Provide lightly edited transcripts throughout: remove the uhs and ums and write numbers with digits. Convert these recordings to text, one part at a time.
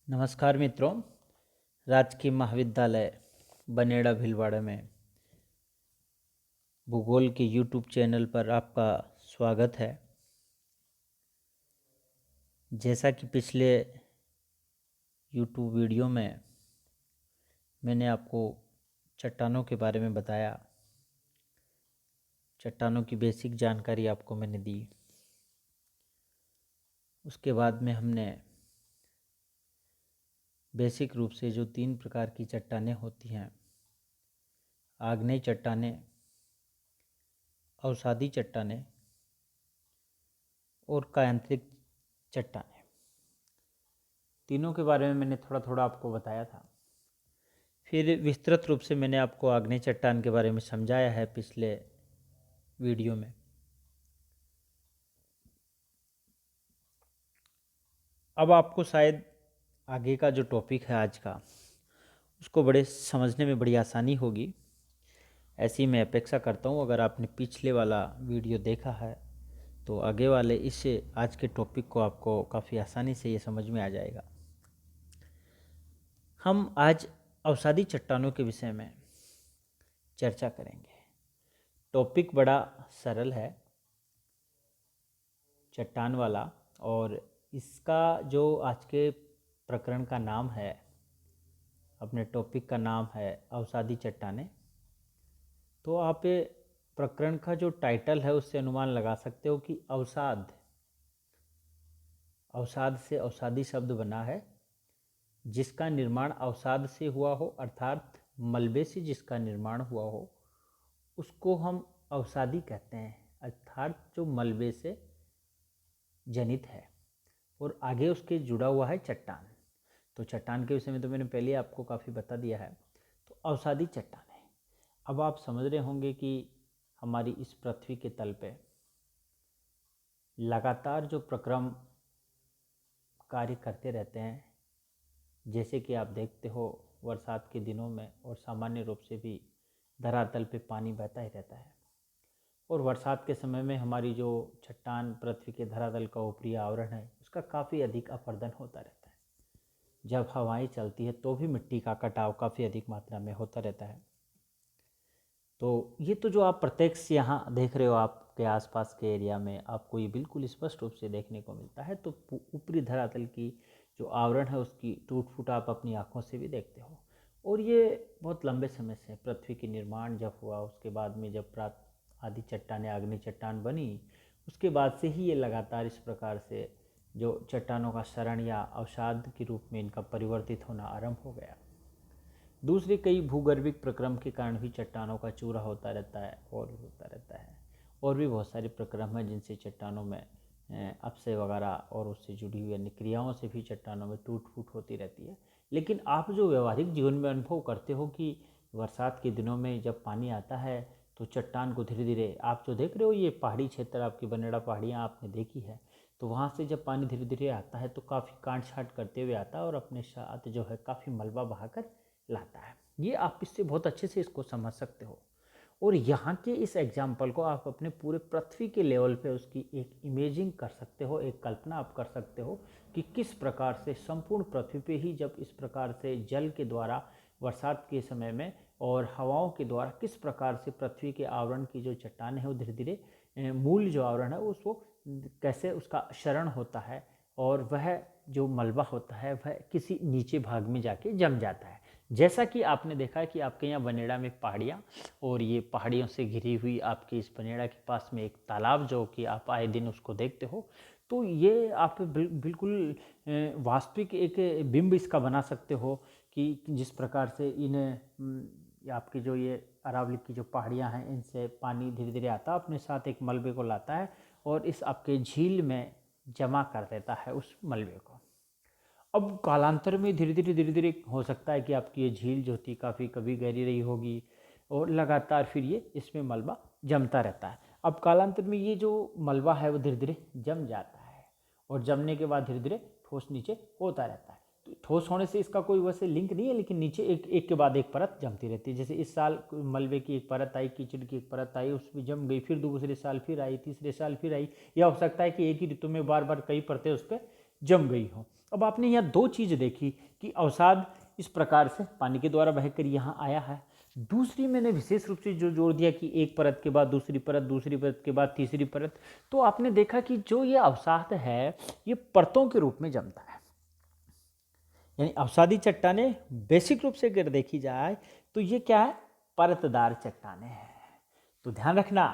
नमस्कार मित्रों। राजकीय महाविद्यालय बनेड़ा भीलवाड़ा में भूगोल के यूट्यूब चैनल पर आपका स्वागत है। जैसा कि पिछले यूट्यूब वीडियो में मैंने आपको चट्टानों के बारे में बताया, चट्टानों की बेसिक जानकारी आपको मैंने दी। उसके बाद में हमने बेसिक रूप से जो 3 प्रकार की चट्टानें होती हैं, आग्नेय चट्टानें, अवसादी चट्टानें और कायांतरिक चट्टानें, तीनों के बारे में मैंने थोड़ा थोड़ा आपको बताया था। फिर विस्तृत रूप से मैंने आपको आग्नेय चट्टान के बारे में समझाया है पिछले वीडियो में। अब आपको शायद आगे का जो टॉपिक है आज का, उसको बड़े समझने में बड़ी आसानी होगी, ऐसी मैं अपेक्षा करता हूँ। अगर आपने पिछले वाला वीडियो देखा है तो आगे वाले इससे आज के टॉपिक को आपको काफ़ी आसानी से ये समझ में आ जाएगा। हम आज अवसादी चट्टानों के विषय में चर्चा करेंगे। टॉपिक बड़ा सरल है, चट्टान वाला, और इसका जो आज के प्रकरण का नाम है, अपने टॉपिक का नाम है अवसादी चट्टानें। तो आप ये प्रकरण का जो टाइटल है उससे अनुमान लगा सकते हो कि अवसाद, अवसाद से अवसादी शब्द बना है, जिसका निर्माण अवसाद से हुआ हो, अर्थात मलबे से जिसका निर्माण हुआ हो उसको हम अवसादी कहते हैं, अर्थात जो मलबे से जनित है और आगे उसके जुड़ा हुआ है चट्टान। तो चट्टान के विषय में तो मैंने पहले आपको काफ़ी बता दिया है। तो अवसादी चट्टान है। अब आप समझ रहे होंगे कि हमारी इस पृथ्वी के तल पे लगातार जो प्रक्रम कार्य करते रहते हैं, जैसे कि आप देखते हो बरसात के दिनों में और सामान्य रूप से भी धरातल पे पानी बहता ही रहता है, और बरसात के समय में हमारी जो चट्टान पृथ्वी के धरातल का ऊपरी आवरण है उसका काफ़ी अधिक अपरदन होता रहता है। जब हवाएं चलती है तो भी मिट्टी का कटाव काफ़ी अधिक मात्रा में होता रहता है। तो ये तो जो आप प्रत्यक्ष यहाँ देख रहे हो, आपके आसपास के एरिया में आपको ये बिल्कुल स्पष्ट रूप से देखने को मिलता है। तो ऊपरी धरातल की जो आवरण है उसकी टूट फूट आप अपनी आँखों से भी देखते हो। और ये बहुत लंबे समय से पृथ्वी के निर्माण जब हुआ, उसके बाद में जब आदि चट्टानें आग्नेय चट्टान बनी, उसके बाद से ही ये लगातार इस प्रकार से जो चट्टानों का शरण या अवसाद के रूप में इनका परिवर्तित होना आरंभ हो गया। दूसरे कई भूगर्भिक प्रक्रम के कारण भी चट्टानों का चूरा होता रहता है और भी होता रहता है। और भी बहुत सारे प्रक्रम हैं जिनसे चट्टानों में अपक्षय वगैरह और उससे जुड़ी हुई अन्य क्रियाओं से भी चट्टानों में टूट फूट होती रहती है। लेकिन आप जो व्यवहारिक जीवन में अनुभव करते हो कि बरसात के दिनों में जब पानी आता है तो चट्टान को धीरे धीरे, आप जो देख रहे हो ये पहाड़ी क्षेत्र, आपकी बनेड़ा पहाड़ियाँ आपने देखी है, तो वहाँ से जब पानी धीरे धीरे आता है तो काफ़ी काट छाट करते हुए आता है और अपने साथ जो है काफ़ी मलबा बहाकर लाता है। ये आप इससे बहुत अच्छे से इसको समझ सकते हो। और यहाँ के इस एग्जाम्पल को आप अपने पूरे पृथ्वी के लेवल पे उसकी एक इमेजिंग कर सकते हो, एक कल्पना आप कर सकते हो कि किस प्रकार से संपूर्ण पृथ्वी पे ही जब इस प्रकार से जल के द्वारा बरसात के समय में और हवाओं के द्वारा किस प्रकार से पृथ्वी के आवरण की जो चट्टान है वो धीरे धीरे मूल जो आवरण है उसको कैसे उसका शरण होता है और वह जो मलबा होता है वह किसी नीचे भाग में जाके जम जाता है। जैसा कि आपने देखा है कि आपके यहाँ बनेड़ा में पहाड़ियाँ, और ये पहाड़ियों से घिरी हुई आपकी इस बनेड़ा के पास में एक तालाब जो कि आप आए दिन उसको देखते हो, तो ये आप बिल्कुल वास्तविक एक बिंब इसका बना सकते हो कि जिस प्रकार से आपकी जो ये अरावली की जो पहाड़ियाँ हैं इनसे पानी धीरे धीरे आता है, अपने साथ एक मलबे को लाता है और इस आपके झील में जमा कर देता है उस मलबे को। अब कालांतर में धीरे धीरे हो सकता है कि आपकी ये झील जो थी काफ़ी कभी गहरी रही होगी और लगातार फिर ये इसमें मलबा जमता रहता है। अब कालांतर में ये जो मलबा है वो धीरे धीरे जम जाता है और जमने के बाद धीरे धीरे ठोस नीचे होता रहता है। तो ठोस होने से इसका कोई वैसे लिंक नहीं है, लेकिन नीचे एक एक के बाद एक परत जमती रहती है। जैसे इस साल मलबे की एक परत आई, कीचड़ की एक परत आई, उसमें जम गई, फिर दूसरे साल फिर आई, तीसरे साल फिर आई, या हो सकता है कि एक ही ऋतु में बार बार कई परतें उस पर जम गई हों। अब आपने यहाँ दो चीज़ देखी कि अवसाद इस प्रकार से पानी के द्वारा बहकर यहाँ आया है। दूसरी मैंने विशेष रूप से जो जोड़ दिया कि एक परत के बाद दूसरी परत, दूसरी परत के बाद तीसरी परत, तो आपने देखा कि जो ये अवसाद है ये परतों के रूप में जमता है। यानी अवसादी चट्टानें बेसिक रूप से अगर देखी जाए तो ये क्या है, परतदार चट्टानें हैं। तो ध्यान रखना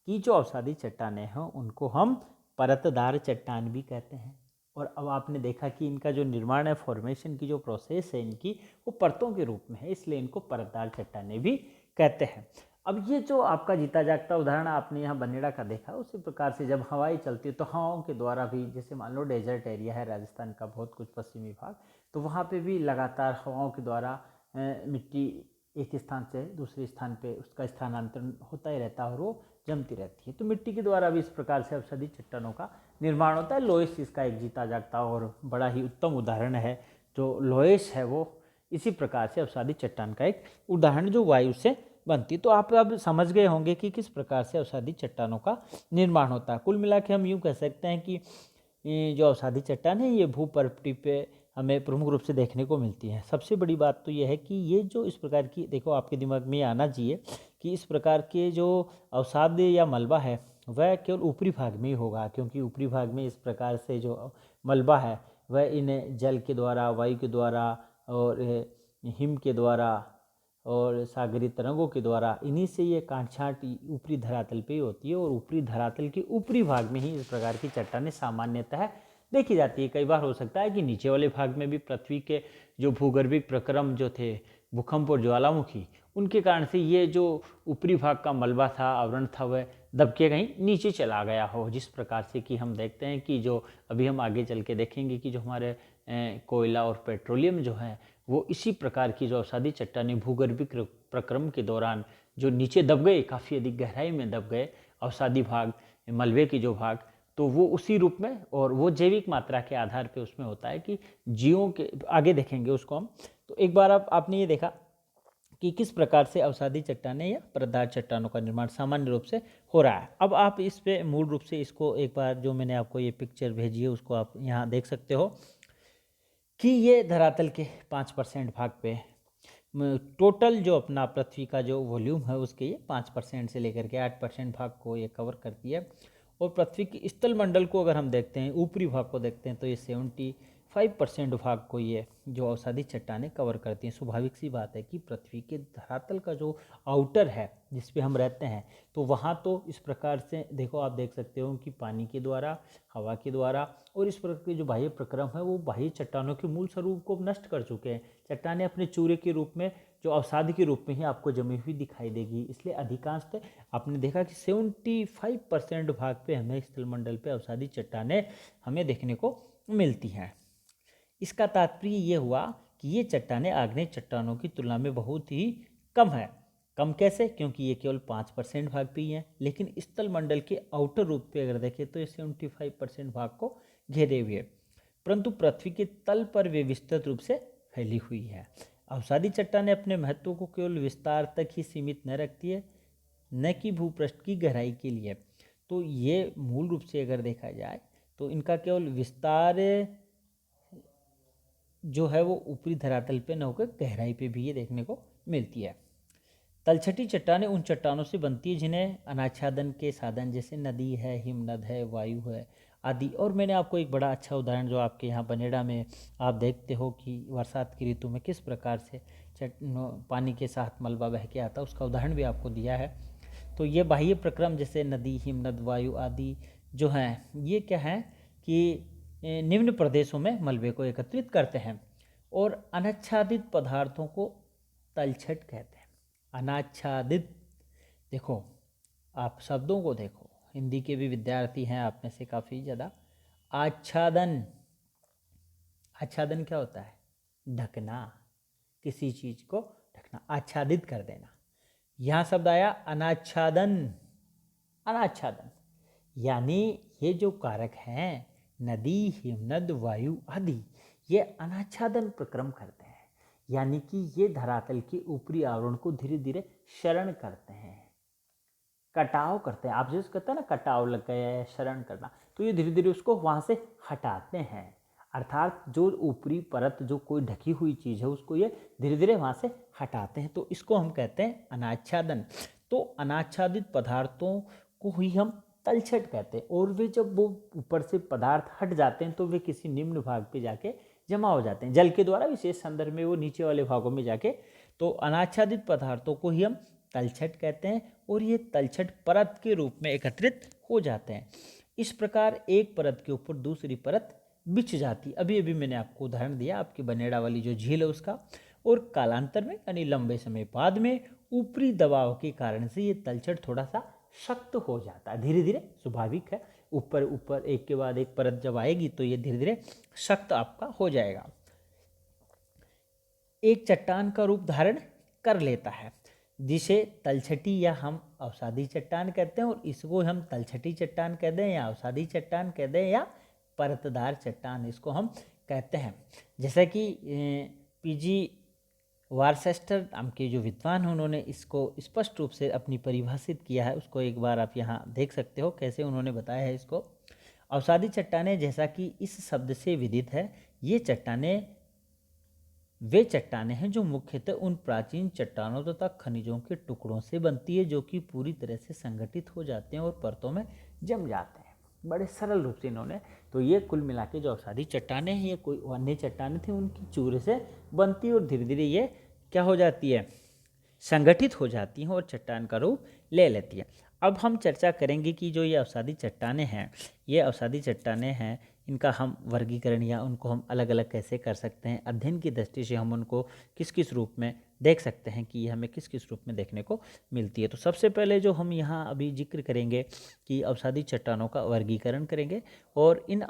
कि जो अवसादी चट्टानें हैं उनको हम परतदार चट्टान भी कहते हैं। और अब आपने देखा कि इनका जो निर्माण है, फॉर्मेशन की जो प्रोसेस है इनकी, वो परतों के रूप में है, इसलिए इनको परतदार चट्टानें भी कहते हैं। अब ये जो आपका जीता जागता उदाहरण आपने यहाँ बनेड़ा का देखा, उसी प्रकार से जब हवाएं चलती है तो हवाओं के द्वारा भी, जैसे मान लो डेजर्ट एरिया है राजस्थान का बहुत कुछ पश्चिमी भाग, तो वहाँ पे भी लगातार हवाओं के द्वारा मिट्टी एक स्थान से दूसरे स्थान पे उसका स्थानांतरण होता ही रहता है और वो जमती रहती है। तो मिट्टी के द्वारा भी इस प्रकार से अवसादी चट्टानों का निर्माण होता है। लोएस इसका एक जीता जागता और बड़ा ही उत्तम उदाहरण है। जो लोएस है वो इसी प्रकार से अवसादी चट्टान का एक उदाहरण जो वायु से बनती। तो आप अब समझ गए होंगे कि किस प्रकार से अवसादी चट्टानों का निर्माण होता है। कुल मिला के हम यूँ कह सकते हैं कि जो अवसादी चट्टान है ये भूपृष्ठ पे हमें प्रमुख रूप से देखने को मिलती है। सबसे बड़ी बात तो ये है कि ये जो इस प्रकार की, देखो आपके दिमाग में आना चाहिए कि इस प्रकार के जो अवसाद या मलबा है वह केवल ऊपरी भाग में ही होगा, क्योंकि ऊपरी भाग में इस प्रकार से जो मलबा है वह इन जल के द्वारा, वायु के द्वारा और हिम के द्वारा और सागरीय तरंगों के द्वारा, इन्हीं से ये काट छाँट ऊपरी धरातल पे ही होती है। और ऊपरी धरातल के ऊपरी भाग में ही इस प्रकार की चट्टानें सामान्यतः देखी जाती है। कई बार हो सकता है कि नीचे वाले भाग में भी पृथ्वी के जो भूगर्भिक प्रक्रम जो थे, भूकंप और ज्वालामुखी, उनके कारण से ये जो ऊपरी भाग का मलबा था, आवरण था, वह दब के कहीं नीचे चला गया हो। जिस प्रकार से कि हम देखते हैं कि जो अभी हम आगे चल के देखेंगे कि जो हमारे कोयला और पेट्रोलियम जो है वो इसी प्रकार की जो अवसादी चट्टानें भूगर्भिक प्रक्रम के दौरान जो नीचे दब गए, काफ़ी अधिक गहराई में दब गए अवसादी भाग, मलबे की जो भाग, तो वो उसी रूप में, और वो जैविक मात्रा के आधार पे उसमें होता है कि जीवों के, आगे देखेंगे उसको हम। तो एक बार आपने ये देखा कि किस प्रकार से अवसादी चट्टानें या परतदार चट्टानों का निर्माण सामान्य रूप से हो रहा है। अब आप इस पे मूल रूप से इसको एक बार, जो मैंने आपको ये पिक्चर भेजी है उसको आप यहाँ देख सकते हो कि ये धरातल के 5% भाग पे टोटल जो अपना पृथ्वी का जो वॉल्यूम है उसके ये 5% से लेकर के 8% भाग को ये कवर करती है। और पृथ्वी की स्थल मंडल को अगर हम देखते हैं, ऊपरी भाग को देखते हैं, तो ये 75% भाग को ये जो अवसादी चट्टानें कवर करती हैं। स्वाभाविक सी बात है कि पृथ्वी के धरातल का जो आउटर है जिस पे हम रहते हैं, तो वहाँ तो इस प्रकार से देखो, आप देख सकते हो कि पानी के द्वारा, हवा के द्वारा और इस प्रकार के जो बाह्य प्रक्रम है वो बाह्य चट्टानों के मूल स्वरूप को नष्ट कर चुके हैं। चट्टानें अपने चूरे के रूप में, जो अवसाद के रूप में ही आपको जमी हुई दिखाई देगी। इसलिए अधिकांशतः आपने देखा कि 75% भाग पे हमें स्थलमंडल पे अवसादी चट्टानें हमें देखने को मिलती हैं। इसका तात्पर्य ये हुआ कि ये चट्टानें आग्नेय चट्टानों की तुलना में बहुत ही कम है। कम कैसे? क्योंकि ये केवल 5% भाग पे ही हैं, लेकिन स्थल मंडल के आउटर रूप पे अगर देखें तो ये 75% भाग को घेरे हुए है, परंतु पृथ्वी के तल पर वे विस्तृत रूप से फैली हुई है। अवसादी चट्टानें अपने महत्व को केवल विस्तार तक ही सीमित न रखती है, न कि भूपृष्ठ की गहराई के लिए। तो ये मूल रूप से अगर देखा जाए तो इनका केवल विस्तार जो है वो ऊपरी धरातल पे न होकर गहराई पे भी ये देखने को मिलती है। तलछटी चट्टानें उन चट्टानों से बनती है जिन्हें अनाच्छादन के साधन जैसे नदी है, हिमनद है, वायु है आदि। और मैंने आपको एक बड़ा अच्छा उदाहरण जो आपके यहाँ बनेड़ा में आप देखते हो कि बरसात की ऋतु में किस प्रकार से पानी के साथ मलबा बह के आता है, उसका उदाहरण भी आपको दिया है। तो ये बाह्य प्रक्रम जैसे नदी, हिमनद, वायु आदि जो हैं, ये क्या है कि निम्न प्रदेशों में मलबे को एकत्रित करते हैं और अनाच्छादित पदार्थों को तलछट कहते हैं। अनाच्छादित, देखो आप शब्दों को देखो, हिंदी के भी विद्यार्थी हैं आप में से काफ़ी ज़्यादा। आच्छादन, आच्छादन क्या होता है? ढकना, किसी चीज़ को ढकना, आच्छादित कर देना। यहाँ शब्द आया अनाच्छादन। अनाच्छादन यानी ये जो कारक हैं, नदी, हिमनद, वायु आदि, ये अनाच्छादन प्रक्रम करते हैं, यानी कि ये धरातल के ऊपरी आवरण को धीरे धीरे क्षरण करते हैं, कटाव करते हैं। आप जैसे कहते हैं ना, कटाव लग गया है, क्षरण करना, तो ये धीरे धीरे उसको वहाँ से हटाते हैं। अर्थात जो ऊपरी परत जो कोई ढकी हुई चीज़ है उसको ये धीरे धीरे वहाँ से हटाते हैं, तो इसको हम कहते हैं अनाच्छादन। तो अनाच्छादित पदार्थों को ही हम तलछट कहते हैं, और वे जब वो ऊपर से पदार्थ हट जाते हैं तो वे किसी निम्न भाग पे जाके जमा हो जाते हैं जल के द्वारा, विशेष संदर्भ में वो नीचे वाले भागों में जाके। तो अनाच्छादित पदार्थों को ही हम तलछट कहते हैं, और ये तलछट परत के रूप में एकत्रित हो जाते हैं। इस प्रकार एक परत के ऊपर दूसरी परत बिछ जाती। अभी अभी मैंने आपको उदाहरण दिया आपकी बनेड़ा वाली जो झील है उसका। और कालांतर में यानी लंबे समय बाद में ऊपरी दबाव के कारण से ये तलछट थोड़ा सा सख्त हो जाता है, धीरे धीरे, स्वाभाविक है, ऊपर ऊपर एक के बाद एक परत जब आएगी तो ये धीरे धीरे सख्त आपका हो जाएगा। एक चट्टान का रूप धारण कर लेता है जिसे तलछटी या हम अवसादी चट्टान कहते हैं, और इसको हम तलछटी चट्टान कह दें या अवसादी चट्टान कह दें या परतदार चट्टान इसको हम कहते हैं। जैसा कि पीजी वार्सेस्टर नाम के जो विद्वान हैं उन्होंने इसको स्पष्ट रूप से अपनी परिभाषित किया है, उसको एक बार आप यहाँ देख सकते हो कैसे उन्होंने बताया है इसको। अवसादी चट्टानें, जैसा कि इस शब्द से विदित है, ये चट्टानें वे चट्टानें हैं जो मुख्यतः उन प्राचीन चट्टानों तथा खनिजों के टुकड़ों से बनती है जो कि पूरी तरह से संगठित हो जाते हैं और परतों में जम जाते हैं। बड़े सरल रूप से इन्होंने, तो ये कुल मिला के जो अवसादी चट्टानें हैं ये कोई अन्य चट्टानें थी उनकी चूरे से बनती है और धीरे धीरे ये क्या हो जाती है, संगठित हो जाती हैं और चट्टान का रूप ले लेती है। अब हम चर्चा करेंगे कि जो ये अवसादी चट्टानें हैं, ये अवसादी चट्टानें हैं, इनका हम वर्गीकरण या उनको हम अलग अलग कैसे कर सकते हैं, अध्ययन की दृष्टि से हम उनको किस किस रूप में देख सकते हैं कि ये हमें किस किस रूप में देखने को मिलती है। तो सबसे पहले जो हम यहाँ अभी जिक्र करेंगे कि अवसादी चट्टानों का वर्गीकरण करेंगे, और इन